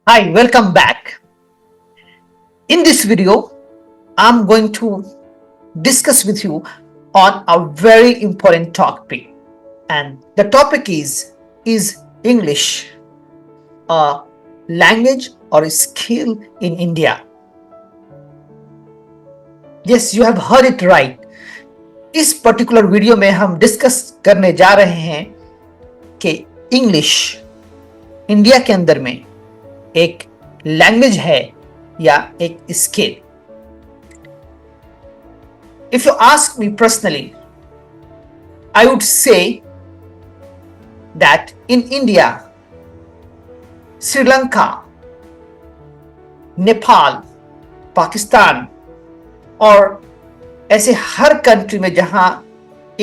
Hi, welcome back. In this video, I'm going to discuss with you on a very important topic. And the topic is English a language or a skill in India? Yes, you have heard it right. इस particular video में हम discuss करने जा रहे हैं कि English India के अंदर में एक लैंग्वेज है या एक skill. If you ask me personally, I would say that in India, Sri Lanka, Nepal, Pakistan और ऐसे हर कंट्री में जहां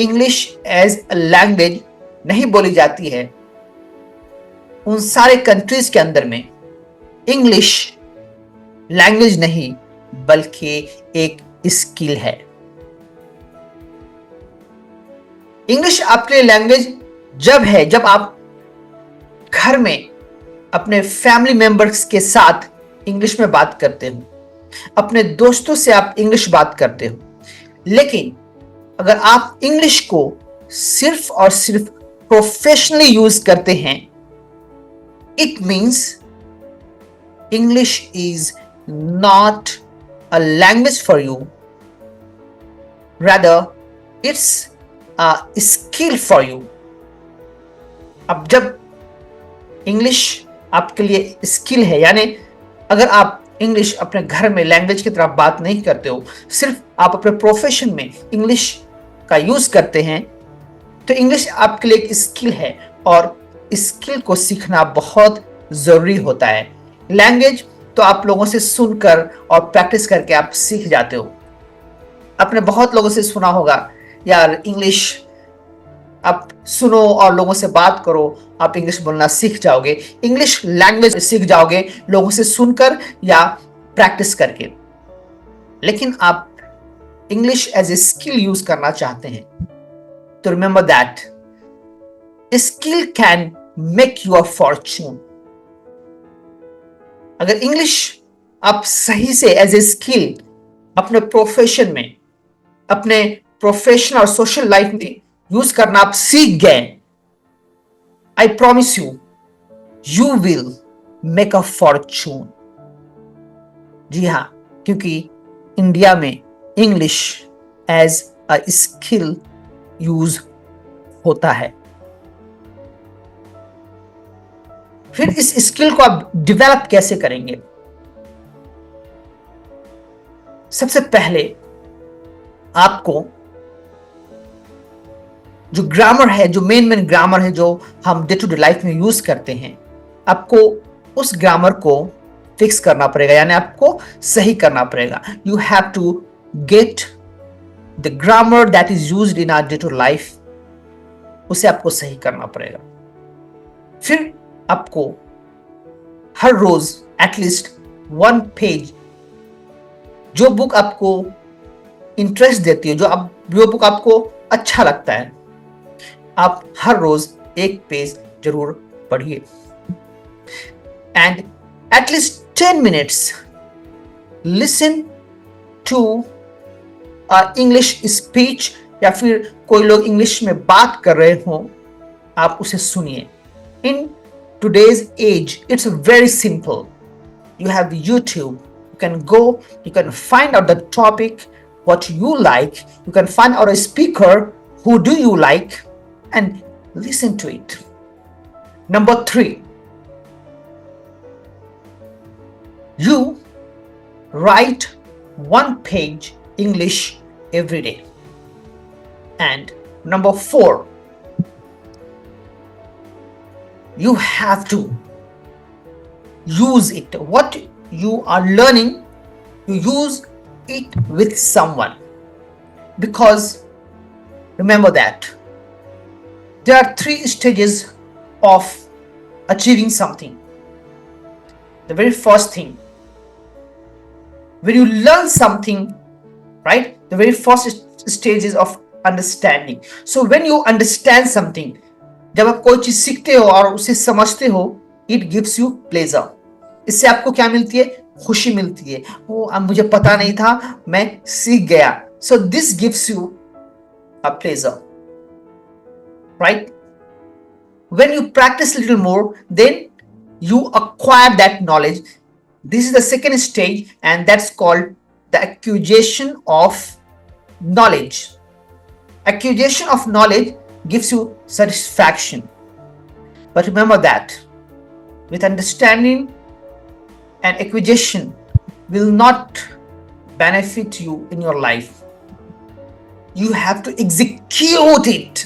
इंग्लिश एज अ लैंग्वेज नहीं बोली जाती है, उन सारे कंट्रीज के अंदर में इंग्लिश लैंग्वेज नहीं बल्कि एक स्किल है. इंग्लिश आपके लिए लैंग्वेज जब आप घर में अपने फैमिली मेंबर्स के साथ इंग्लिश में बात करते हो, अपने दोस्तों से आप इंग्लिश बात करते हो. लेकिन अगर आप इंग्लिश को सिर्फ और सिर्फ प्रोफेशनली यूज करते हैं, it means English is not a language for you, rather it's a skill for you. अब जब इंग्लिश आपके लिए स्किल है, यानी अगर आप इंग्लिश अपने घर में लैंग्वेज की तरफ बात नहीं करते हो, सिर्फ आप अपने प्रोफेशन में इंग्लिश का यूज करते हैं, तो इंग्लिश आपके लिए एक स्किल है और स्किल को सीखना बहुत जरूरी होता है. लैंग्वेज तो आप लोगों से सुनकर और प्रैक्टिस करके आप सीख जाते हो. आपने बहुत लोगों से सुना होगा, यार इंग्लिश आप सुनो और लोगों से बात करो, आप इंग्लिश बोलना सीख जाओगे. इंग्लिश लैंग्वेज सीख जाओगे लोगों से सुनकर या प्रैक्टिस करके. लेकिन आप English as a skill use करना चाहते हैं, तो remember that skill can make you a fortune. अगर इंग्लिश आप सही से एज ए स्किल अपने प्रोफेशन में, अपने प्रोफेशनल और सोशल लाइफ में यूज करना आप सीख गए, I promise you, you will make a fortune. जी हाँ, क्योंकि इंडिया में English as a skill use होता है. फिर इस स्किल को आप डेवलप कैसे करेंगे? सबसे पहले आपको जो ग्रामर है, जो मेन ग्रामर है जो हम डे टू डे लाइफ में यूज करते हैं, आपको उस ग्रामर को फिक्स करना पड़ेगा, यानी आपको सही करना पड़ेगा. You have to get the grammar that is used in our day to life, उसे आपको सही करना पड़ेगा. फिर आपको हर रोज एटलीस्ट 1 पेज, जो बुक आपको इंटरेस्ट देती है, जो बुक आपको अच्छा लगता है, आप हर रोज 1 पेज जरूर पढ़िए. And at least 10 minutes listen to English speech, या फिर कोई लोग इंग्लिश में बात कर रहे हो, आप उसे सुनिए. इन today's age, it's very simple. You have YouTube. You can go, you can find out the topic, what you like. You can find out a speaker who do you like and listen to it. Number 3, you write 1 page English every day. And number 4, you have to use it. What you are learning, you use it with someone. Because remember that there are 3 stages of achieving something. The very first thing, when you learn something, right, the very first stage is of understanding. So when you understand something, जब आप कोई चीज सीखते हो और उसे समझते हो, इट गिव्स यू प्लेजर. इससे आपको क्या मिलती है? खुशी मिलती है। वो अब मुझे पता नहीं था, मैं सीख गया। So this gives you a pleasure, right? When you practice a little more, then you acquire that knowledge. This is the second stage, and that's called the acquisition of knowledge. Acquisition of knowledge gives you satisfaction. But remember that with understanding and acquisition will not benefit you in your life. You have to execute it.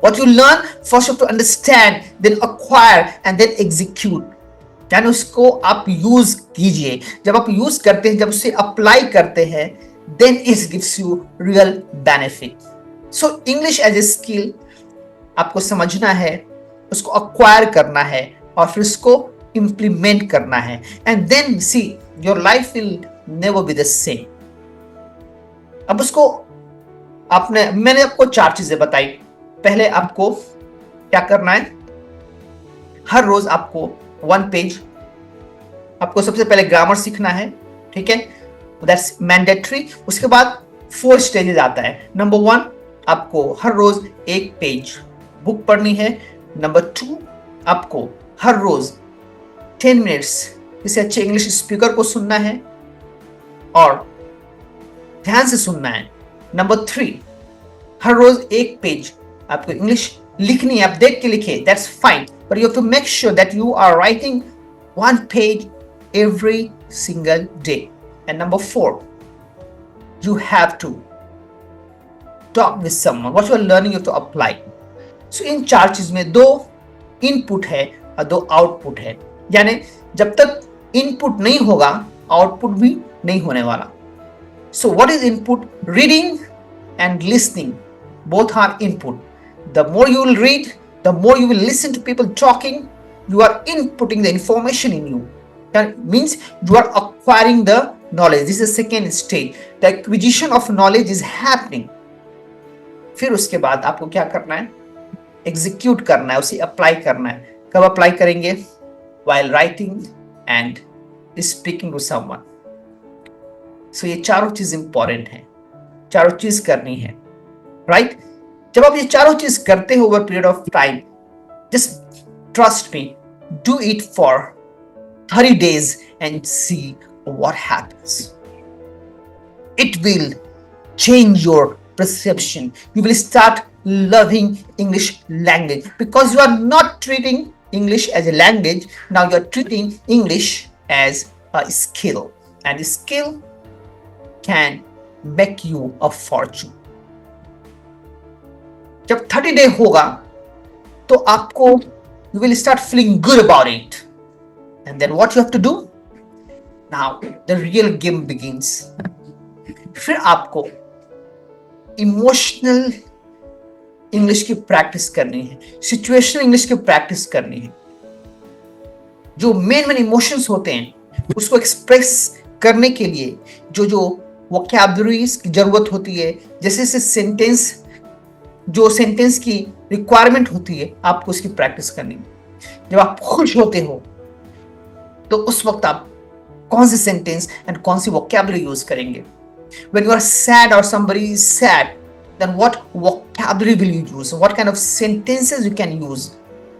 What you learn, first you have to understand, then acquire and then execute. यानी उसको आप use कीजिए। जब आप use करते हैं, जब उसे अप्लाई करते हैं, then it gives you real benefit. So English as a skill आपको समझना है, उसको अक्वायर करना है और फिर उसको इंप्लीमेंट करना है, and then see your life will never be the same. अब उसको मैंने आपको 4 चीजें बताई। पहले आपको क्या करना है, हर रोज आपको 1 पेज, आपको सबसे पहले ग्रामर सीखना है, ठीक है, दैट्स मैंडेटरी। उसके बाद 4 स्टेजेस आता है। नंबर 1, आपको हर रोज 1 पेज बुक पढ़नी है। नंबर 2, आपको हर रोज 10 मिनट्स किसी अच्छे इंग्लिश स्पीकर को सुनना है और ध्यान से सुनना है। नंबर 3, हर रोज 1 पेज आपको इंग्लिश लिखनी है। आप देख के लिखिए, that's fine, but you have to make sure that you are writing 1 page every single day. And number 4, you have to talk with someone. What you are learning you have to apply. So इन 4 चीज में 2 input है और 2 output है। यानी जब तक input नहीं होगा, आउटपुट भी नहीं होने वाला। So what is input? Reading and listening both are input. The more you will read, the more you will listen to people talking, you are inputting the information in you. That means you are acquiring the knowledge. This is the second stage. The acquisition of knowledge is happening. फिर उसके बाद आपको क्या करना है? Execute करना है, उसे अप्लाई करना है। कब अप्लाई करेंगे? While writing and speaking to someone. So ये चारों चीज इंपॉर्टेंट है, चारों चीज करनी है, राइट? जब आप ये चारों चीज करते हो over period of time, just trust me, do it for 30 days and see what happens. It will change your perception. You will start loving English language because you are not treating English as a language. Now you are treating English as a skill, and skill can make you a fortune. जब 30 day होगा तो आपको you will start feeling good about it. And then what you have to do? Now the real game begins. फिर आपको emotional English की practice करनी है, situational English की प्रैक्टिस करनी है। जो मेन इमोशंस होते हैं उसको एक्सप्रेस करने के लिए जो वोकैबुलरीज की जरूरत होती है, जैसे सेंटेंस की रिक्वायरमेंट होती है, आपको उसकी प्रैक्टिस करनी है। जब आप खुश होते हो तो उस वक्त आप कौन से सेंटेंस एंड कौन सी वोकैबुलरी यूज करेंगे? When you are sad or somebody is sad, then what vocabulary will you use? What kind of sentences you can use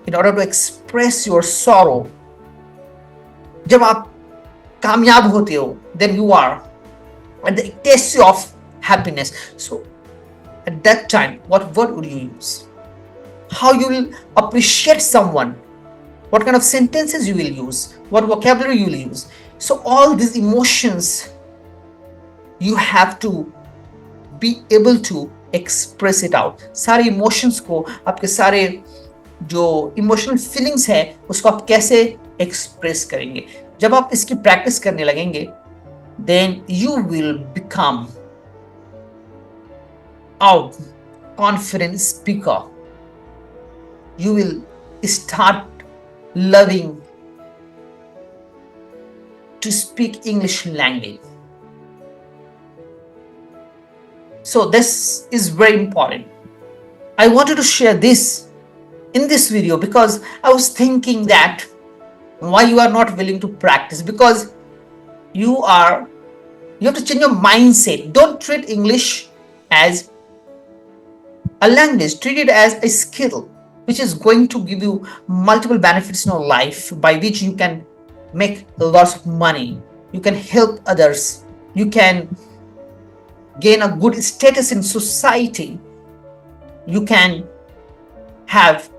in order to express your sorrow? जब आप कामयाब होते हो, then you are at the ecstasy of happiness. So at that time, what word would you use? How you will appreciate someone? What kind of sentences you will use? What vocabulary you will use? So all these emotions you have to be able to express it out. सारे emotions को, आपके सारे जो emotional feelings है, उसको आप कैसे express करेंगे? जब आप इसकी practice करने लगेंगे, then you will become a confident speaker. You will start loving to speak English language. So this is very important. I wanted to share this in this video because I was thinking that Why you are not willing to practice? Because you have to change your mindset. Don't treat English as a language, treat it as a skill which is going to give you multiple benefits in your life, by which you can make lots of money, you can help others, you can gain a good status in society, you can have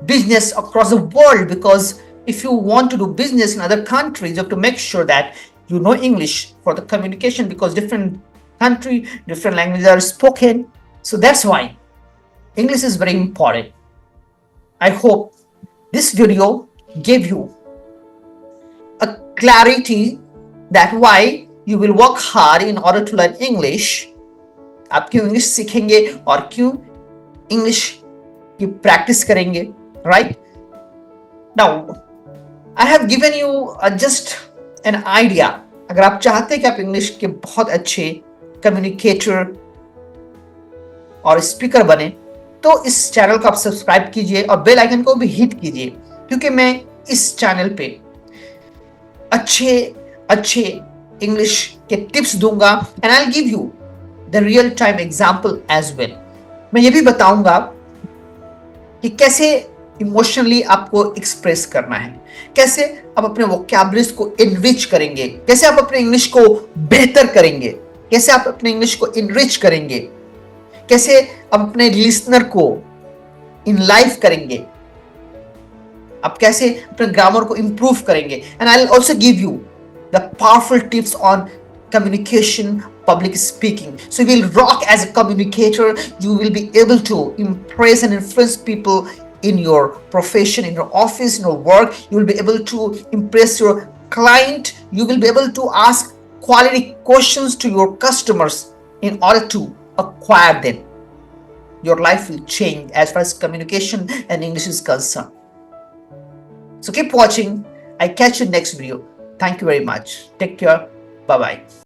business across the world. Because if you want to do business in other countries, you have to make sure that you know English for the communication, because different country, different languages are spoken. So that's why English is very important. I hope this video gave you a clarity that why you will work hard in order to learn English. आप क्यों English सीखेंगे और क्यों English की practice करेंगे, right? Now I have given you just an idea. अगर आप चाहते हैं कि आप इंग्लिश के बहुत अच्छे कम्युनिकेटर और स्पीकर बने, तो इस चैनल को आप सब्सक्राइब कीजिए और बेल आइकन को भी हिट कीजिए, क्योंकि मैं इस चैनल पे अच्छे इंग्लिश के टिप्स दूंगा and I will give you the real time example as well. मैं ये भी बताऊंगा कि कैसे इमोशनली आपको एक्सप्रेस करना है, कैसे आप अपने वोकैबुलरीज को इनरिच करेंगे, कैसे आप अपने इंग्लिश को बेहतर करेंगे, कैसे आप अपने इंग्लिश को इनरिच करेंगे, कैसे आप अपने लिसनर को इन लाइफ करेंगे, आप कैसे अपने ग्रामर को इंप्रूव करेंगे. And I will also give you the powerful tips on communication, public speaking. So you will rock as a communicator. You will be able to impress and influence people in your profession, in your office, in your work. You will be able to impress your client. You will be able to ask quality questions to your customers in order to acquire them. Your life will change as far as communication and English is concerned. So keep watching. I catch you next video. Thank you very much. Take care. Bye bye.